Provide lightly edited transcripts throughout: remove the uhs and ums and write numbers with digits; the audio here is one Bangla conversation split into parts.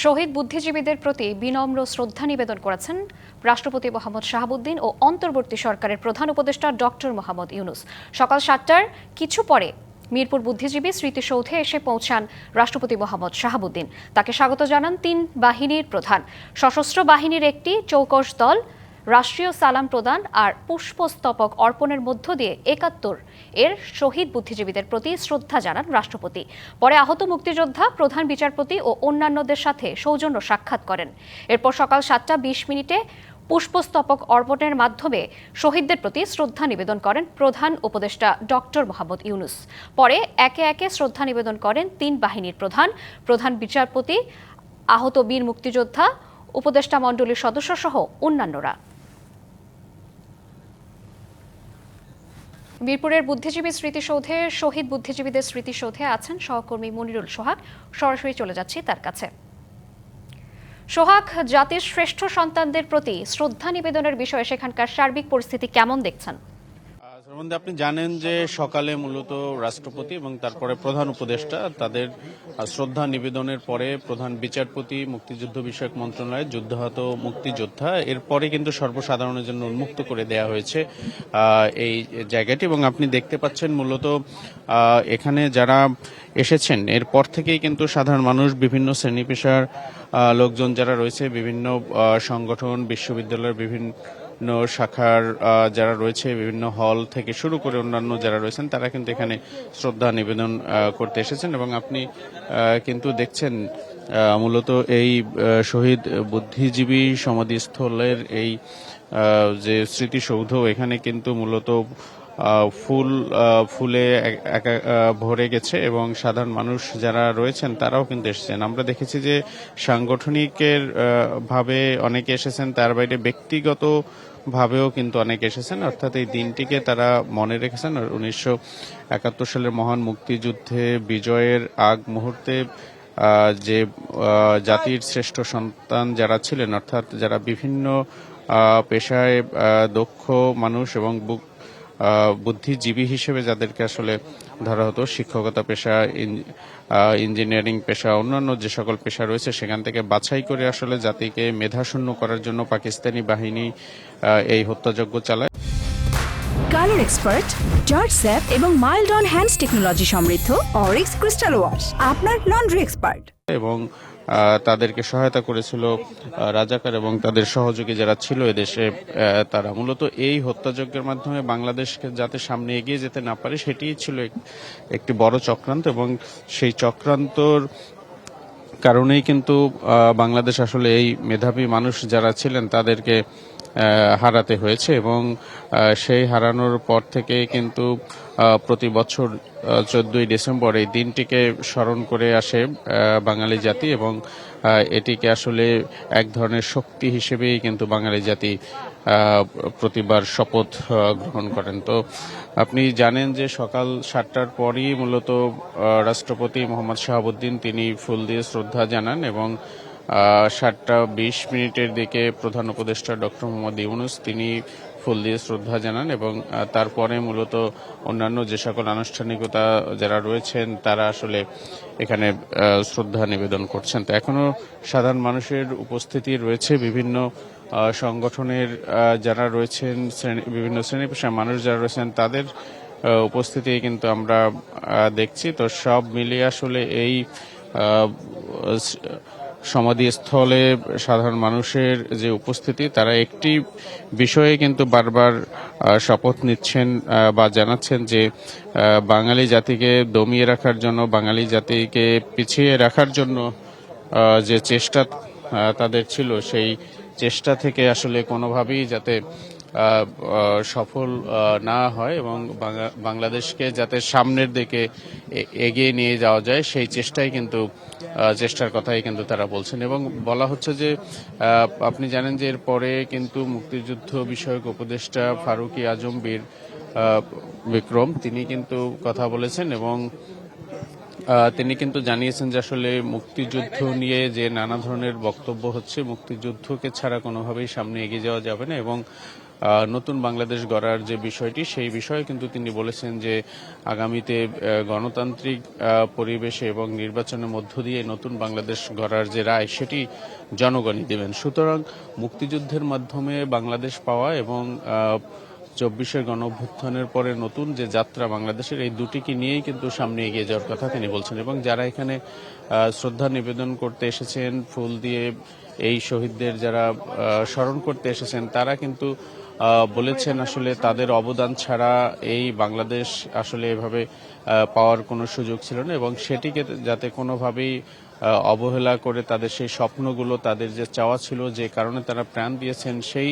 শহীদ বুদ্ধিজীবীদের প্রতি বিনম্র শ্রদ্ধা নিবেদন করেছেন রাষ্ট্রপতি মোহাম্মদ শাহাবুদ্দিন ও অন্তর্বর্তী সরকারের প্রধান উপদেষ্টা ডক্টর মোহাম্মদ ইউনূস। সকাল ৭টার কিছু পরে মিরপুর বুদ্ধিজীবী স্মৃতিসৌধে এসে পৌঁছান রাষ্ট্রপতি মোহাম্মদ শাহাবুদ্দিন। তাকে স্বাগত জানান তিন বাহিনীর প্রধান। সশস্ত্র বাহিনীর একটি চৌকস দল রাষ্ট্রীয় সালাম প্রদান আর পুষ্পস্তবক অর্পণের মধ্য দিয়ে ৭১ এর শহীদ বুদ্ধিজীবীদের প্রতি শ্রদ্ধা জানান রাষ্ট্রপতি। পরে আহত মুক্তিযোদ্ধা, প্রধান বিচারপতি ও অন্যান্যদের সাথে সৌজন্য সাক্ষাৎ করেন। এরপর সকাল ৭টা ২০ পুষ্পস্তবক অর্পণের মাধ্যমে শহীদদের প্রতি শ্রদ্ধা নিবেদন করেন প্রধান উপদেষ্টা ডক্টর মোহাম্মদ ইউনূস। পরে একে একে শ্রদ্ধা নিবেদন করেন তিন বাহিনীর প্রধান, প্রধান বিচারপতি, আহত বীর মুক্তিযোদ্ধা, উপদেষ্টা মণ্ডলীর সদস্য সহ অন্যান্যরা। মিরপুরের বুদ্ধিজীবী স্মৃতিসৌধে শহীদ বুদ্ধিজীবীদের স্মৃতিসৌধে আছেন সহকর্মী মনিরুল সোহাগ। সরাসরি চলে যাচ্ছি তার কাছে। সোহাগ, জাতির শ্রেষ্ঠ সন্তানদের প্রতি শ্রদ্ধা নিবেদনের বিষয়ে সেখানকার সার্বিক পরিস্থিতি কেমন দেখছেন? আপনি জানেন যে সকালে মূলত রাষ্ট্রপতি এবং তারপরে প্রধান উপদেষ্টা তাদের শ্রদ্ধা নিবেদনের পরে প্রধান বিচারপতি, মুক্তিযুদ্ধ বিষয়ক মন্ত্রণালয়, যুদ্ধাহত মুক্তিযোদ্ধা, এরপরে কিন্তু সর্বসাধারণের জন্য উন্মুক্ত করে দেয়া হয়েছে এই জায়গাটি। এবং আপনি দেখতে পাচ্ছেন মূলত এখানে যারা এসেছেন এরপর থেকেই কিন্তু সাধারণ মানুষ, বিভিন্ন শ্রেণী পেশার লোকজন যারা রয়েছে, বিভিন্ন সংগঠন, বিশ্ববিদ্যালয়ের বিভিন্ন শাখার যারা রয়েছে, বিভিন্ন হল থেকে শুরু করে অন্যান্য যারা রয়েছেন তারা কিন্তু এখানে শ্রদ্ধা নিবেদন করতে এসেছেন। এবং আপনি কিন্তু দেখছেন মূলত এই শহীদ বুদ্ধিজীবী সমাধিস্থলের এই যে স্মৃতিসৌধ, এখানে কিন্তু মূলত ফুলে ভরে গেছে এবং সাধারণ মানুষ যারা রয়েছেন তারাও কিন্তু এসেছেন। আমরা দেখেছি যে সাংগঠনিকের ভাবে অনেকে এসেছেন, তার বাইরে ব্যক্তিগত ভাবেও কিন্তু অনেকে এসেছেন। অর্থাৎ এই দিনটিকে তারা মনে রেখেছেন। 1971 সালের মহান মুক্তিযুদ্ধে বিজয়ের আগ মুহূর্তে যে জাতির শ্রেষ্ঠ সন্তান যারা ছিলেন, অর্থাৎ যারা বিভিন্ন পেশায় দক্ষ মানুষ এবং বুদ্ধিজীবী হিসেবে যাদেরকে আসলে ধরা হতো, শিক্ষকতা পেশা, ইঞ্জিনিয়ারিং পেশা, অন্যান্য যে সকল পেশা রয়েছে সেখান থেকে বাছাই করে আসলে জাতিকে মেধাশূন্য করার জন্য পাকিস্তানি বাহিনী এই হত্যাযজ্ঞ চালায়। কালার এক্সপার্ট, জর্জ স্যাপ এবং মাইল্ড অন হ্যান্ডস টেকনোলজি সমৃদ্ধ অরিক্স ক্রিস্টাল ওয়াশ আপনার লন্ড্রি এক্সপার্ট। এবং তাদেরকে সহায়তা করেছিল রাজাকার এবং তাদের সহযোগী যারা ছিল এদেশে। তারা মূলত এই হত্যাযজ্ঞের মাধ্যমে বাংলাদেশকে যাতে সামনে এগিয়ে যেতে না পারে সেটিই ছিল একটি বড় চক্রান্ত। এবং সেই চক্রান্তর কারণেই কিন্তু বাংলাদেশ আসলে এই মেধাবী মানুষ যারা ছিলেন তাদেরকে হারাতে হয়েছে। এবং সেই হারানোর পর থেকে কিন্তু প্রতি বছর 14ই ডিসেম্বর এই দিনটিকে স্মরণ করে আসে বাঙালি জাতি। এবং এটিকে আসলে এক ধরনের শক্তি হিসেবেই কিন্তু বাঙালি জাতি প্রতিবার শপথ গ্রহণ করেন। তো আপনি জানেন যে সকাল 7টার পরই মূলত রাষ্ট্রপতি মোহাম্মদ শাহাবুদ্দিন তিনি ফুল দিয়ে শ্রদ্ধা জানান। এবং 7টা 20 দিকে প্রধান উপদেষ্টা ডক্টর মোহাম্মদ ইউনূস তিনি ফুল দিয়ে শ্রদ্ধা জানান। এবং তারপরে মূলত অন্যান্য যে সকল আনুষ্ঠানিকতা যারা রয়েছেন তারা আসলে এখানে শ্রদ্ধা নিবেদন করছেন। তো এখনো সাধারণ মানুষের উপস্থিতি রয়েছে, বিভিন্ন সংগঠনের যারা রয়েছেন, বিভিন্ন শ্রেণী পেশার মানুষ যারা রয়েছেন তাদের উপস্থিতি কিন্তু আমরা দেখছি। তো সব মিলিয়ে আসলে এই সমাধিস্থলে সাধারণ মানুষের যে উপস্থিতি, তারা একটি বিষয়ে কিন্তু বারবার শপথ নিচ্ছেন বা জানাচ্ছেন যে বাঙালি জাতিকে দমিয়ে রাখার জন্য, বাঙালি জাতিকে পিছিয়ে রাখার জন্য যে চেষ্টা তাদের ছিল, সেই চেষ্টা থেকে আসলে কোনোভাবেই যাতে সফল না হয় এবং বাংলাদেশকে যাতে সামনের দিকে এগিয়ে নিয়ে যাওয়া যায় সেই চেষ্টার কথাই কিন্তু তারা বলছেন। এবং বলা হচ্ছে যে আপনি জানেন যে এরপরে কিন্তু মুক্তিযুদ্ধ বিষয়ক উপদেষ্টা ফারুকী আজম বীর বিক্রম তিনি কিন্তু কথা বলেছেন। এবং তিনি কিন্তু জানিয়েছেন যে আসলে মুক্তিযুদ্ধ নিয়ে যে নানা ধরনের বক্তব্য হচ্ছে, মুক্তিযুদ্ধকে ছাড়া কোনোভাবেই সামনে এগিয়ে যাওয়া যাবে না। এবং নতুন বাংলাদেশ গড়ার যে বিষয়টি সেই বিষয়ে কিন্তু তিনি বলেছেন যে আগামীতে গণতান্ত্রিক পরিবেশে এবং নির্বাচনের মধ্য দিয়ে নতুন বাংলাদেশ গড়ার যে রায় সেটি জনগণই দেবেন। সুতরাং মুক্তিযুদ্ধের মাধ্যমে বাংলাদেশ পাওয়া এবং 24-এর গণঅভ্যুত্থানের পরে নতুন যে যাত্রা বাংলাদেশের, এই দুটিকে নিয়েই কিন্তু সামনে এগিয়ে যাওয়ার কথা তিনি বলছেন। এবং যারা এখানে শ্রদ্ধা নিবেদন করতে এসেছেন, ফুল দিয়ে এই শহীদদের যারা স্মরণ করতে এসেছেন, তারা কিন্তু বলেছেন আসলে তাদের অবদান ছাড়া এই বাংলাদেশ আসলে এভাবে পাওয়ার কোনো সুযোগ ছিল না, এবং সেটিকে যাতে কোনোভাবেই অবহেলা করে তাদের সেই স্বপ্নগুলো, তাদের যে চাওয়া ছিল, যে কারণে তারা প্রাণ দিয়েছেন, সেই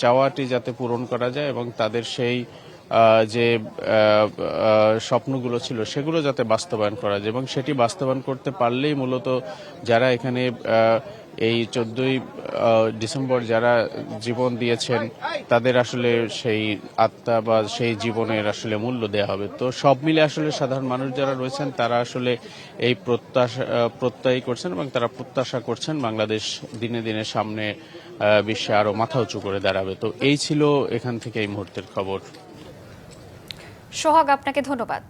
চাওয়াটি যাতে পূরণ করা যায় এবং তাদের সেই যে স্বপ্নগুলো ছিল সেগুলো যাতে বাস্তবায়ন করা যায়, এবং সেটি বাস্তবায়ন করতে পারলেই মূলত যারা এখানে এই 14ই ডিসেম্বর যারা জীবন দিয়েছেন তাদের আসলে সেই আত্মা বা সেই জীবনের আসলে মূল্য দেওয়া হবে। তো সব মিলে আসলে সাধারণ মানুষ যারা রয়েছেন তারা আসলে এই প্রত্যয় করছেন এবং তারা প্রত্যাশা করছেন বাংলাদেশ দিনে দিনে সামনে বিশ্বে আরো মাথা উঁচু করে দাঁড়াবে। তো এই ছিল এখান থেকে এই মুহূর্তের খবর। সোহাগ, আপনাকে ধন্যবাদ।